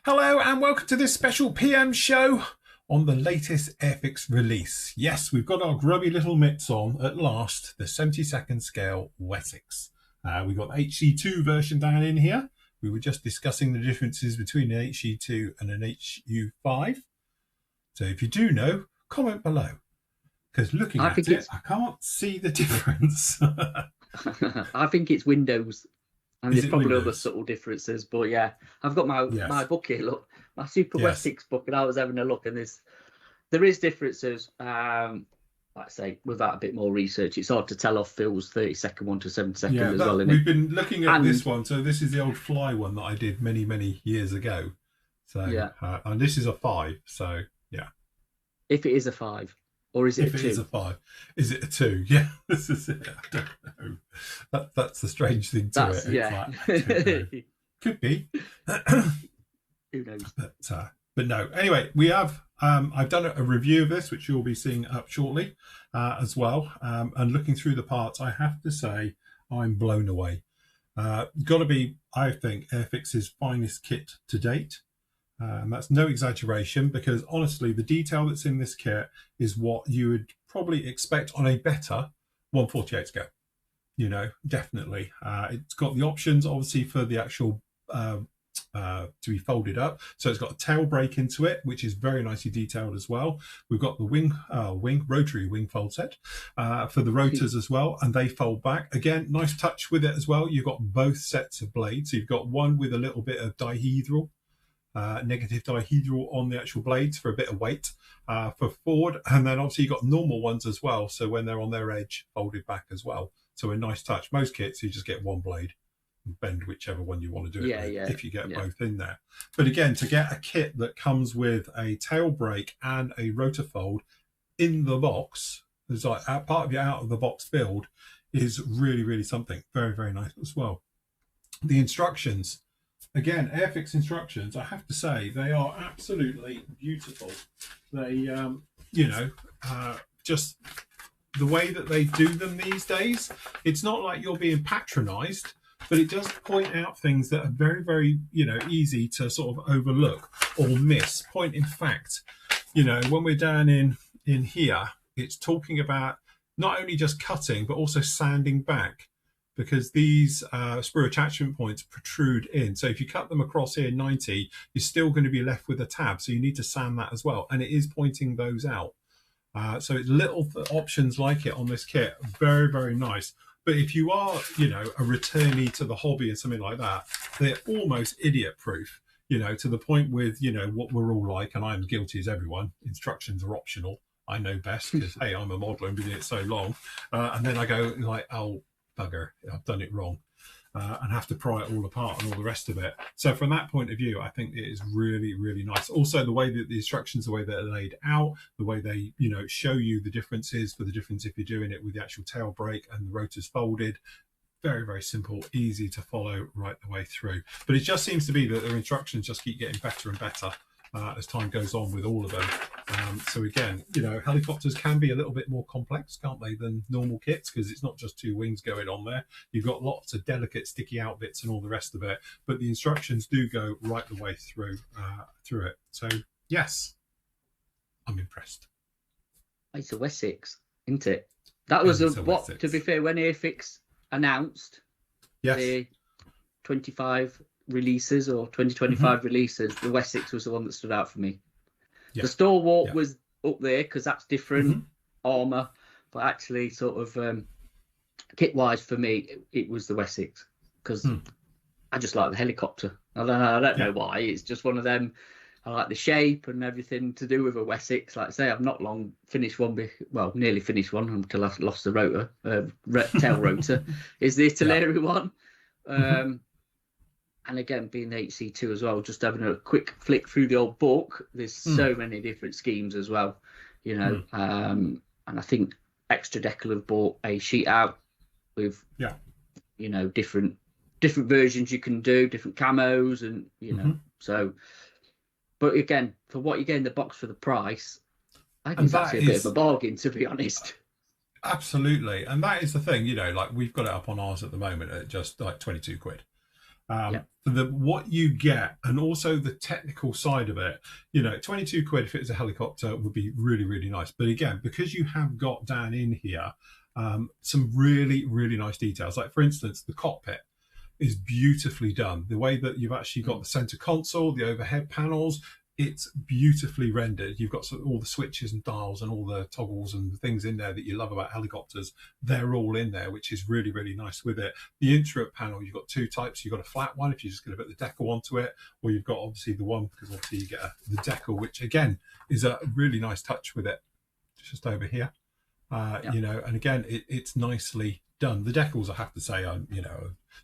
Hello and welcome to this special PM show on the latest Airfix release. Yes, we've got our grubby little mitts on at last, the 72nd scale Wessex. We've got the HC2 version down in here. We were just discussing the differences between an HC2 and an HU5. So if you do know, comment below. Because looking at it, I can't see the difference. I think it's Windows. And there's probably Windows? other subtle differences, but yeah, I've got my book here. Look, my Super Wessex book, and I was having a look, and there is differences. Like I say, without a bit more research, it's hard to tell off Phil's 30-second one to 7-second as well. We've been looking at this one. So this is the old Fly one that I did many years ago. So and this is a 5. So yeah. If it is a 5. Or is it if a 2? It is a 5, is it a 2? Yeah, this is it. I don't know. That's the strange thing to it. Yeah, like, could be. Who knows? But no. Anyway, we have. I've done a review of this, which you'll be seeing up shortly, as well. And looking through the parts, I have to say I'm blown away. Got to be, I think, Airfix's finest kit to date. And that's no exaggeration, because honestly, the detail that's in this kit is what you would probably expect on a better 148 scale. You know, definitely. It's got the options, obviously, for the actual to be folded up. So it's got a tail brake into it, which is very nicely detailed as well. We've got the rotary wing fold set for the rotors as well, and they fold back. Again, nice touch with it as well. You've got both sets of blades. So you've got one with a little bit of dihedral. Negative dihedral on the actual blades for a bit of weight for forward, and then obviously you've got normal ones as well, so when they're on their edge, folded back as well. So a nice touch. Most kits you just get one blade and bend whichever one you want to do it with, if you get both in there. But again, to get a kit that comes with a tail brake and a rotor fold in the box, it's like part of your out of the box build, is really something. Very nice as well. The instructions, again, Airfix instructions, I have to say, they are absolutely beautiful. They, just the way that they do them these days, it's not like you're being patronized, but it does point out things that are very, easy to sort of overlook or miss. Point in fact, when we're down in here, it's talking about not only just cutting, but also sanding back, because these sprue attachment points protrude in. So if you cut them across here 90, you're still going to be left with a tab. So you need to sand that as well. And it is pointing those out. So it's little options like it on this kit. Very nice. But if you are, a returnee to the hobby and something like that, they're almost idiot proof, to the point with, what we're all like, and I'm guilty as everyone. Instructions are optional. I know best because, hey, I'm a modeler and been doing it so long. And then I go like, oh, bugger, I've done it wrong, and have to pry it all apart and all the rest of it. So from that point of view, I think it is really nice. Also, the way that the instructions, the way they're laid out, the way they show you the differences for the difference if you're doing it with the actual tail brake and the rotors folded. Very simple, easy to follow right the way through. But it just seems to be that their instructions just keep getting better and better as time goes on with all of them. So again, helicopters can be a little bit more complex, can't they, than normal kits, because it's not just 2 wings going on there. You've got lots of delicate sticky out bits and all the rest of it, but the instructions do go right the way through it. So yes, I'm impressed. It's a Wessex, isn't it? That was to be fair, when Airfix announced the 25 releases or 2025 releases, the Wessex was the one that stood out for me. The Stalwart was up there because that's different armor, but actually sort of kit wise for me, it was the Wessex, because I just like the helicopter. I don't know why. It's just one of them. I like the shape and everything to do with a Wessex. Like I say, I've not long finished one, nearly finished one until I lost the rotor, tail rotor, is the Italeri one. And again, being the HC2 as well, just having a quick flick through the old book, there's so many different schemes as well, and I think Extra Decal have bought a sheet out with, different versions you can do, different camos, and, so, but again, for what you get in the box for the price, I think it's actually a bit of a bargain, to be honest. Absolutely. And that is the thing, like we've got it up on ours at the moment at just like 22 quid. For what you get, and also the technical side of it, 22 quid if it's a helicopter would be really, really nice. But again, because you have got down in here some really, really nice details, like for instance, the cockpit is beautifully done. The way that you've actually got the center console, the overhead panels, it's beautifully rendered. You've got all the switches and dials and all the toggles and things in there that you love about helicopters. They're all in there, which is really, really nice with it. The instrument panel, you've got two types. You've got a flat one if you're just going to put the decal onto it, or you've got obviously the one, because obviously you get the decal, which again is a really nice touch with it. Just over here, and again, it's nicely done. The decals, I have to say, I'm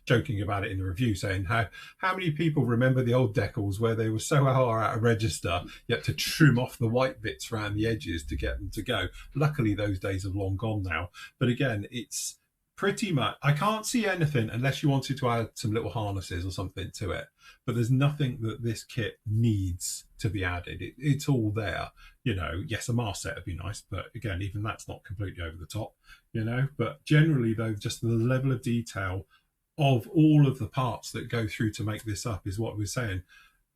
joking about it in the review, saying how many people remember the old decals where they were so far out of register, you had to trim off the white bits around the edges to get them to go. Luckily, those days have long gone now. But again, it's pretty much, I can't see anything unless you wanted to add some little harnesses or something to it. But there's nothing that this kit needs to be added. It's all there. Yes, a mast set would be nice, but again, even that's not completely over the top, But generally, though, just the level of detail of all of the parts that go through to make this up is what we're saying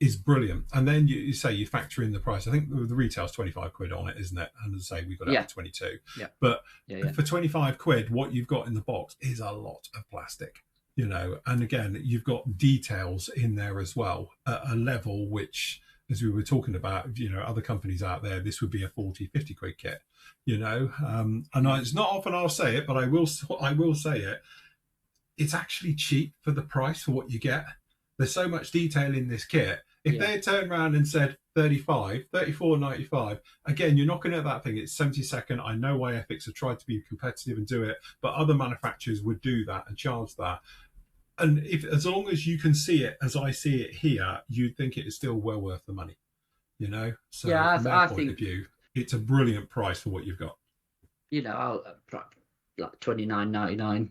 is brilliant. And then you say you factor in the price. I think the retail's 25 quid on it, isn't it? And as I say, we've got it at 22. Yeah. But for 25 quid, what you've got in the box is a lot of plastic. And again, you've got details in there as well at a level which, as we were talking about, other companies out there, this would be a 40, 50 quid kit, and it's not often I'll say it, but I will say it. It's actually cheap for the price for what you get. There's so much detail in this kit. If they had turned around and said 34.95, again, you're not going to get that thing. It's 72nd. I know why Airfix have tried to be competitive and do it, but other manufacturers would do that and charge that. And as long as you can see it as I see it here, you'd think it is still well worth the money, So from my point of view, it's a brilliant price for what you've got. Like $29.99,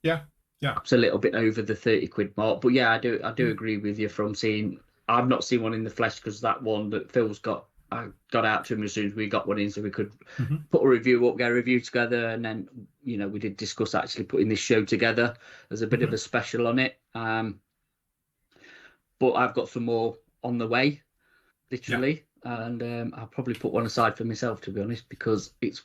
Yeah. It's a little bit over the 30 quid mark. But yeah, I do agree with you from seeing. I've not seen one in the flesh, because that one that Phil's got, I got out to him as soon as we got one in, so we could put a review up, get a review together, and then we did discuss actually putting this show together as a bit of a special on it. But I've got some more on the way, literally, and I'll probably put one aside for myself, to be honest, because it's,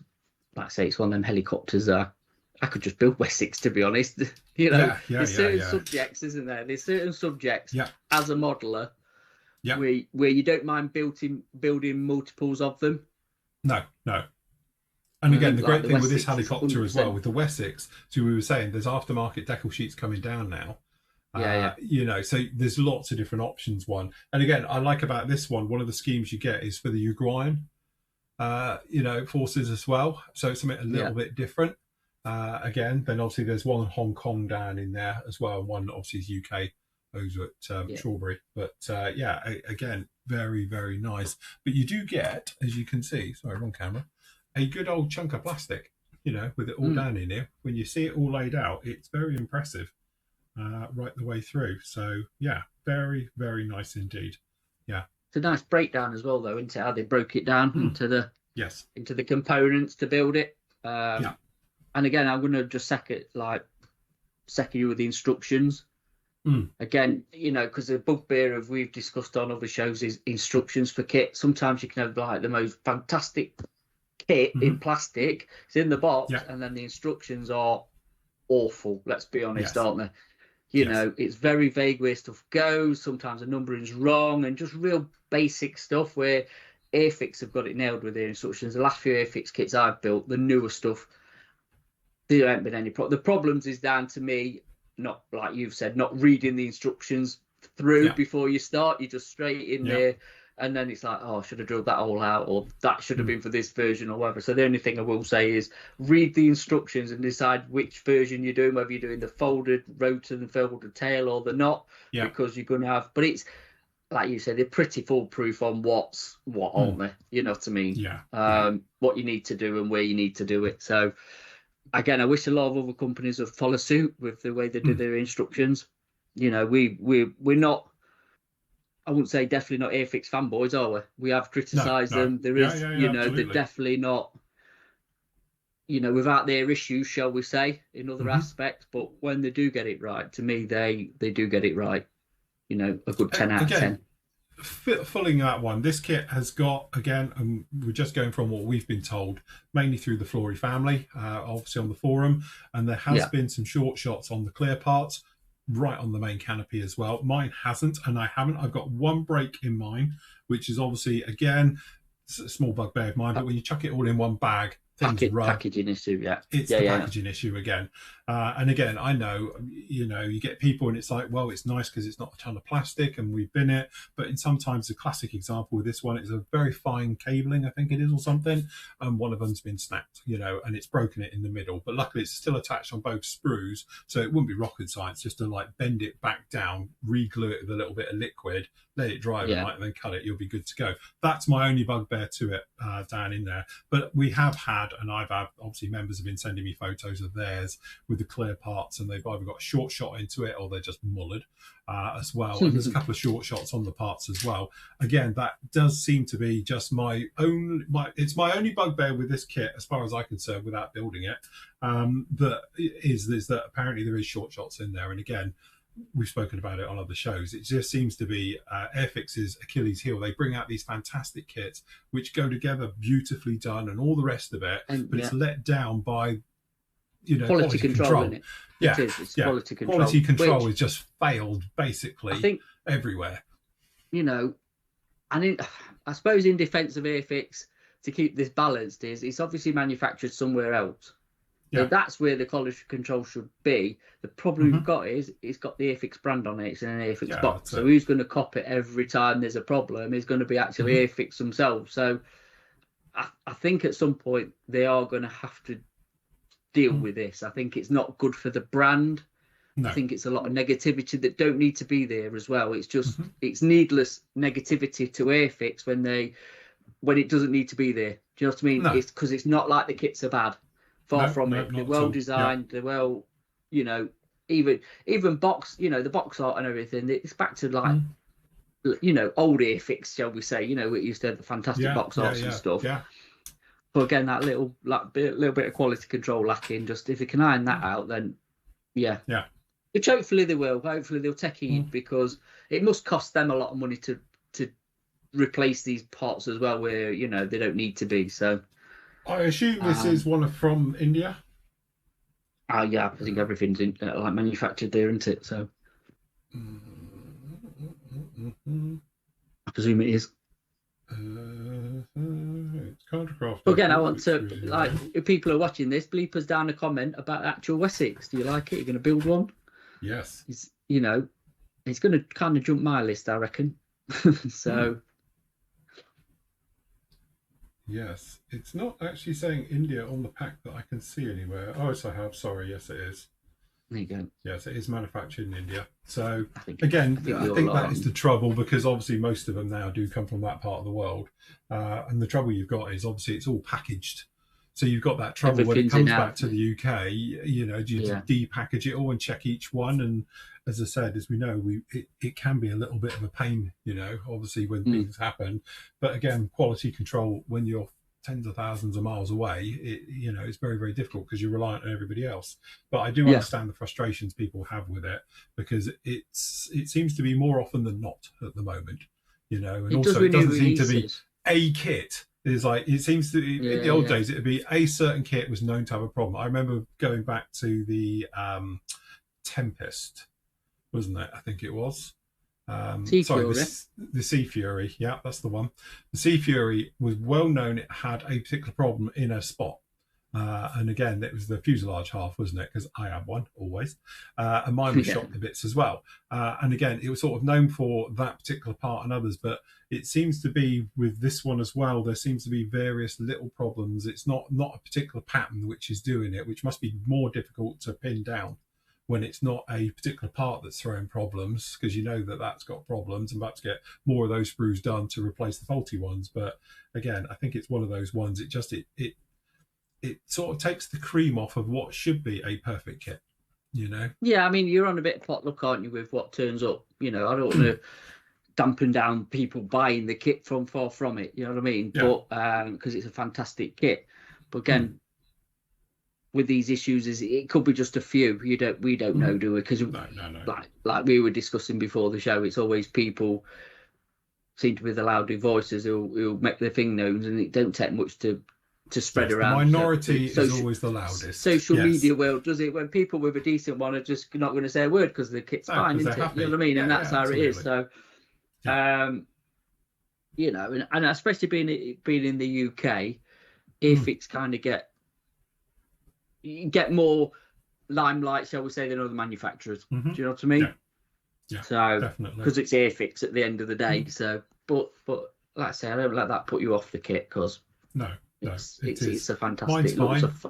like I say, it's one of them helicopters. I could just build Wessex, to be honest. There's certain subjects, isn't there? There's certain subjects as a modeler. Yeah. Where you don't mind building multiples of them. No. And again, the great thing with this helicopter 100%. As well, with the Wessex, so we were saying there's aftermarket decal sheets coming down now. So there's lots of different options. And again, I like about this one of the schemes you get is for the Uruguayan, forces as well. So it's something a little bit different. Again, then obviously there's one in Hong Kong down in there as well. One obviously is UK. Those at Strawberry, but again, very, very nice. But you do get, as you can see, sorry, wrong camera, a good old chunk of plastic, with it all down in here. When you see it all laid out, it's very impressive, right the way through. So very, very nice indeed. Yeah, it's a nice breakdown as well, though, isn't it? How they broke it down into the components to build it. And again, I'm going to just second you with the instructions. Again, because the bugbear we've discussed on other shows is instructions for kit. Sometimes you can have like the most fantastic kit in plastic, it's in the box, and then the instructions are awful. Let's be honest, aren't they? It's very vague where stuff goes. Sometimes the numbering's wrong, and just real basic stuff where Airfix have got it nailed with their instructions. The last few Airfix kits I've built, the newer stuff, there haven't been any The problems is down to me. Not like you've said, not reading the instructions through before you start. You're just straight in there, and then it's like, oh, I should have drilled that all out, or that should have been for this version or whatever. So the only thing I will say is read the instructions and decide which version you're doing, whether you're doing the folded rotor and folded tail or the not, because you're going to have. But it's like you said, they're pretty foolproof on what's what, aren't they? You know what I mean? What you need to do and where you need to do it. So. Again, I wish a lot of other companies would follow suit with the way they do their instructions. We're not. I wouldn't say definitely not Airfix fanboys, are we? We have criticised them. There is, they're definitely not. without their issues, shall we say, in other aspects. But when they do get it right, to me, they do get it right. A good 10 out of 10. Following that one, this kit has got, again, and we're just going from what we've been told, mainly through the Flory family, obviously on the forum, and there has been some short shots on the clear parts, right on the main canopy as well. Mine hasn't, and I haven't. I've got one break in mine, which is obviously, again, it's a small bugbear of mine, but when you chuck it all in one bag, packaging issue, it's the packaging issue again. And again, I know, you get people and it's like, well, it's nice because it's not a ton of plastic and we bin it, but in sometimes the classic example with this one is a very fine cabling, I think it is, or something, and one of them's been snapped, and it's broken it in the middle, but luckily it's still attached on both sprues, so it wouldn't be rocket science just to like bend it back down, re-glue it with a little bit of liquid, let it dry overnight, and then cut it, you'll be good to go. That's my only bugbear to it, down in there. But we have had, and I've had, obviously members have been sending me photos of theirs with the clear parts, and they've either got a short shot into it or they're just mullered as well. And there's a couple of short shots on the parts as well. Again, that does seem to be just it's my only bugbear with this kit, as far as I'm concerned, without building it. That is that apparently there is short shots in there, and again, we've spoken about it on other shows. It just seems to be Airfix's Achilles heel. They bring out these fantastic kits which go together, beautifully done, and all the rest of it, but it's let down by quality control. It? Yeah, it's quality control. Quality control has just failed basically, I think, everywhere. And I suppose in defence of Airfix, to keep this balanced, it's obviously manufactured somewhere else. So that's where the quality control should be. The problem we've got is it's got the Airfix brand on it. It's in an Airfix box. So who's going to cop it every time there's a problem is going to be actually Airfix themselves. So I think at some point they are going to have to deal with this. I think it's not good for the brand. No. I think it's a lot of negativity that don't need to be there as well. It's just it's needless negativity to Airfix when it doesn't need to be there. Do you know what I mean? No. It's because it's not like the kits are bad. Far from it. They're well designed. They're well, even box, the box art and everything. It's back to like, old Airfix, shall we say? It used to have the fantastic box arts and stuff. Yeah. But again, that little bit of quality control lacking. Just if you can iron that out, then yeah. Which hopefully they will. Hopefully they'll take heed because it must cost them a lot of money to replace these parts as well, where they don't need to be. So. I assume this is one from India. Yeah, I think everything's manufactured there, isn't it? So I presume it is. It's contracraft. Again, I want to if people are watching this, bleep us down a comment about actual Wessex. Do you like it? You're going to build one? Yes. It's going to kind of jump my list, I reckon. So. Yes, it's not actually saying India on the pack that I can see anywhere. Oh, yes, I have. Sorry, yes, it is. There you go. Yes, it is manufactured in India. So I think that is the trouble, because obviously most of them now do come from that part of the world, and the trouble you've got is obviously it's all packaged. So you've got that trouble when it comes back to the UK. You to depackage it all and check each one. And as I said, as we know, it can be a little bit of a pain. Obviously when things happen. But again, quality control when you're tens of thousands of miles away, it's very, very difficult because you're reliant on everybody else. But I do understand the frustrations people have with it, because it seems to be more often than not at the moment. And also it doesn't seem to be a kit. It's like, it seems to be, in the old days, it'd be a certain kit was known to have a problem. I remember going back to the Tempest, wasn't it? I think it was. The Sea Fury. Yeah, that's the one. The Sea Fury was well known. It had a particular problem in a spot. And again, it was the fuselage half, wasn't it? Because I have one always, and mine was shot to bits as well. And again, it was sort of known for that particular part and others, but it seems to be with this one as well. There seems to be various little problems. It's not a particular pattern which is doing it, which must be more difficult to pin down when it's not a particular part that's throwing problems, because that's got problems, and perhaps get more of those sprues done to replace the faulty ones. But again, I think it's one of those ones. It sort of takes the cream off of what should be a perfect kit, Yeah, I mean, you're on a bit of potluck, aren't you, with what turns up? I don't want to dampen down people buying the kit from far from it, you know what I mean? Yeah. But because it's a fantastic kit. But again, with these issues is it could be just a few. We don't know, do we? Because no. Like we were discussing before the show, it's always people seem to be the louder voices who make their thing known, and it don't take much to spread around. The minority is always the loudest. Social media world does it when people with a decent one are just not going to say a word because the kit's fine, isn't it? Happy. You know what I mean? And that's how absolutely. it is. So, you know, and especially being in the UK, Airfix kind of get more limelight, shall we say, than other manufacturers. Do you know what I mean? Yeah, so definitely, because it's Airfix at the end of the day. So, but like I say, I don't let that put you off the kit because it's a fantastic.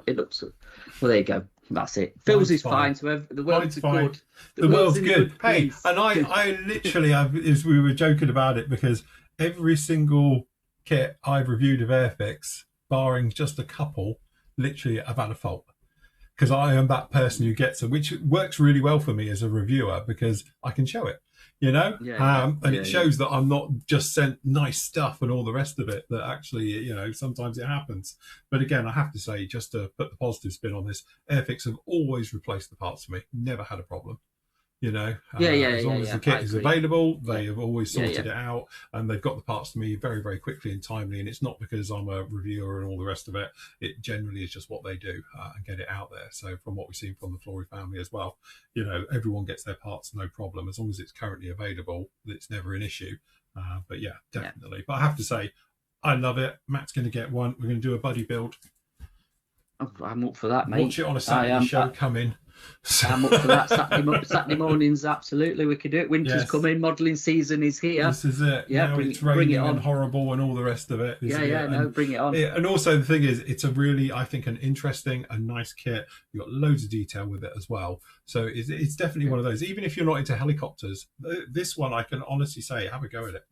It looks. Well, there you go. That's it. Phil's is fine. So the world's good. The world's good. Hey, and I literally, as we were joking about it, because every single kit I've reviewed of Airfix, barring just a couple, literally I've had a fault. Because I am that person who gets it, which works really well for me as a reviewer because I can show it, you know? And it shows that I'm not just sent nice stuff and all the rest of it, that actually, you know, sometimes it happens. But again, I have to say, just to put the positive spin on this, Airfix have always replaced the parts for me. Never had a problem. You know, as long as the kit is available, they have always sorted it out, and they've got the parts to me very, very quickly and timely. And it's not because I'm a reviewer and all the rest of it. It generally is just what they do and get it out there. So from what we've seen from the Flory family as well, you know, everyone gets their parts, no problem. As long as it's currently available, it's never an issue. But yeah, definitely. But I have to say, I love it. Matt's going to get one. We're going to do a buddy build. I'm up for that, mate. Watch it on a Saturday show. Come in. I'm up for that. Saturday mornings, absolutely. We could do it. Winter's coming. Modelling season is here. This is it. Yeah, it's raining and horrible and all the rest of it. Bring it on. And also the thing is, it's a really, I think, an interesting and nice kit. You've got loads of detail with it as well. So it's definitely one of those. Even if you're not into helicopters, this one I can honestly say, have a go at it.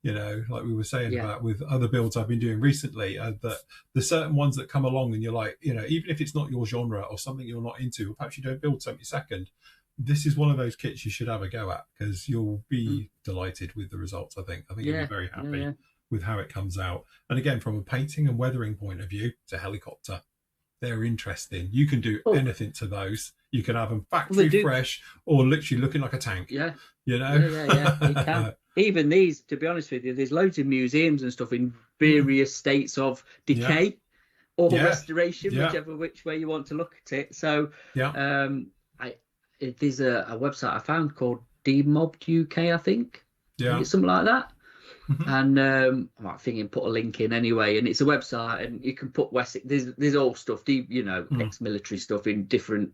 You know, like we were saying about with other builds I've been doing recently, that there's certain ones that come along and you're like, you know, even if it's not your genre or something you're not into, or perhaps you don't build something second, this is one of those kits you should have a go at because you'll be delighted with the results. I think you'll be very happy with how it comes out. And again, from a painting and weathering point of view, it's a helicopter. They're interesting. You can do anything to those. You can have them factory fresh or literally looking like a tank. Yeah. You know? Yeah. You can. Even these, to be honest with you, there's loads of museums and stuff in various states of decay or restoration, which way you want to look at it. So there's a website I found called Demobbed UK, I think. Yeah. It's something like that. And I'm thinking put a link in anyway, and it's a website and you can put Wessex. There's all stuff, you know, ex-military stuff in different,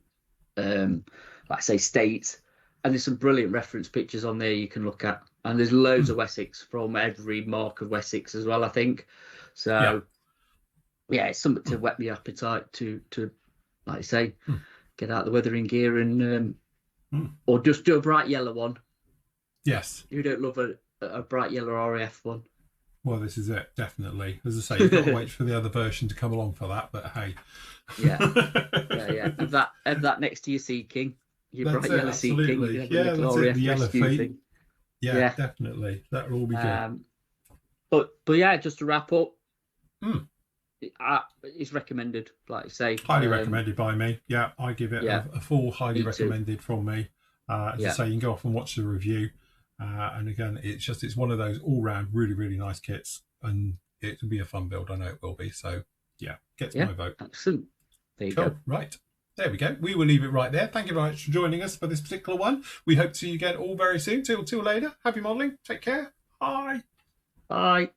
like I say, states. And there's some brilliant reference pictures on there you can look at. And there's loads of Wessex from every mark of Wessex as well, I think. So, it's something to whet the appetite to like I say, get out the weathering gear and or just do a bright yellow one. Yes. You don't love a bright yellow RAF one. Well, this is it, definitely. As I say, you've got to wait for the other version to come along for that, but hey. Yeah. Have that next to your Sea King. Your bright yellow Sea King. Yeah, that's it, the yellow feet. Yeah, definitely. That will all be good. But yeah, just to wrap up, it's recommended, like I say. Highly recommended by me. Yeah, I give it a full highly recommended from me. As I say, you can go off and watch the review. And again, it's one of those all-round really, really nice kits. And it will be a fun build. I know it will be. So, yeah, gets my vote. Excellent. There you go. Right. There we go. We will leave it right there. Thank you very much for joining us for this particular one. We hope to see you again all very soon. Till later. Happy modelling. Take care. Bye. Bye.